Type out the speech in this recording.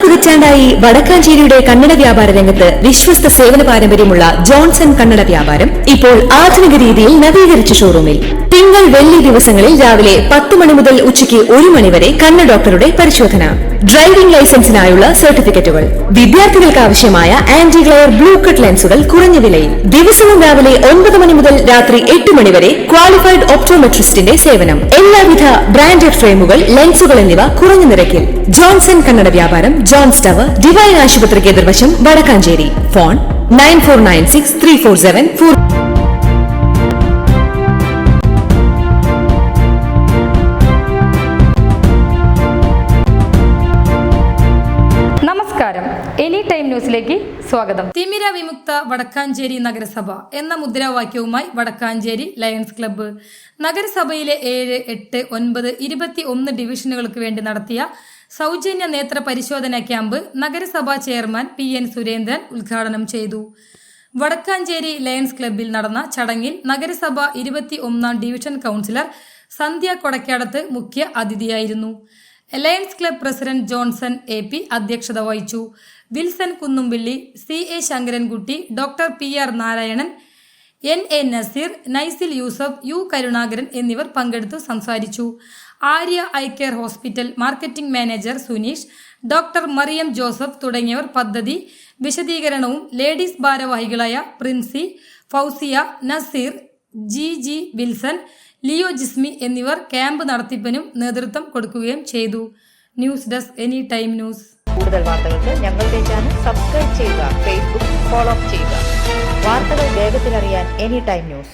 പതിറ്റാണ്ടായി വടക്കാഞ്ചേരിയുടെ കന്നഡ വ്യാപാര രംഗത്ത് വിശ്വസ്ത സേവന പാരമ്പര്യമുള്ള ജോൺസൺ കന്നഡ വ്യാപാരം ഇപ്പോൾ ആധുനിക രീതിയിൽ നവീകരിച്ച ഷോറൂമിൽ തിങ്കൾ വെള്ളി ദിവസങ്ങളിൽ രാവിലെ 10 മണി മുതൽ ഉച്ചയ്ക്ക് 1 മണി വരെ കണ്ണ് ഡോക്ടറുടെ പരിശോധന, ഡ്രൈവിംഗ് ലൈസൻസിനായുള്ള സർട്ടിഫിക്കറ്റുകൾ, വിദ്യാർത്ഥികൾക്ക് ആവശ്യമായ ആന്റി ഗ്ലെയർ ബ്ലൂ കട്ട് ലെൻസുകൾ കുറഞ്ഞ വിലയിൽ, ദിവസവും രാവിലെ 9 മണി മുതൽ രാത്രി 8 മണി വരെ ക്വാളിഫൈഡ് ഒപ്റ്റോമെട്രിസ്റ്റിന്റെ സേവനം, എല്ലാവിധ ബ്രാൻഡഡ് ഫ്രെയിമുകൾ, ലെൻസുകൾ എന്നിവ കുറഞ്ഞ നിരക്കിൽ. ജോൺസൺ കന്നഡ വ്യാപാരം, ജോൺസ് ടവർ, ഡിവൈൻ ആശുപത്രിക്ക് എതിർവശം, വടക്കാഞ്ചേരി. ഫോൺ 94963474. നമസ്കാരം, എനി ടൈം ന്യൂസിലേക്ക് സ്വാഗതം. തിമിര വിമുക്ത വടക്കാഞ്ചേരി നഗരസഭ എന്ന മുദ്രാവാക്യവുമായി വടക്കാഞ്ചേരി ലയൺസ് ക്ലബ്ബ് നഗരസഭയിലെ 7, 8, 9, 21 ഡിവിഷനുകൾക്ക് വേണ്ടി നടത്തിയ സൗജന്യ നേത്ര പരിശോധന ക്യാമ്പ് നഗരസഭാ ചെയർമാൻ PN സുരേന്ദ്രൻ ഉദ്ഘാടനം ചെയ്തു. വടക്കാഞ്ചേരി ലയൺസ് ക്ലബ്ബിൽ നടന്ന ചടങ്ങിൽ നഗരസഭ 21ാം ഡിവിഷൻ കൗൺസിലർ സന്ധ്യ കൊടക്കാടത്ത് മുഖ്യ അതിഥിയായിരുന്നു. Lions club president Johnson AP അധ്യക്ഷത വഹിച്ചു. Wilson Kunnumpilly, CA Sankarankutty, doctor PR Narayanan, NA Nazeer, Naisil Yusuf, U Karunakaran എന്നിവർ പങ്കെടുത്തു സംസാരിച്ചു. Arya eye care hospital marketing manager Suneesh, doctor Mariyam Joseph തുടങ്ങിയവർ പദ്ധതി വിശദീകരണവും ലേഡീസ് ഭാരവാഹികളായ Princy, Fousiya, Nazeer, GG Wilson, Leo Jismi എന്നിവർ ക്യാമ്പ് നടത്തിപ്പിനും നേതൃത്വം കൊടുക്കുകയും ചെയ്തു. News desk any time news. കൂടുതൽ വാർത്തകൾക്ക് ഞങ്ങളുടെ ചാനൽ സബ്സ്ക്രൈബ് ചെയ്യുക, ഫേസ്ബുക്ക് ഫോളോ ചെയ്യുക. വാർത്തകൾ വേഗത്തിലറിയാൻ എനി ടൈം ന്യൂസ്.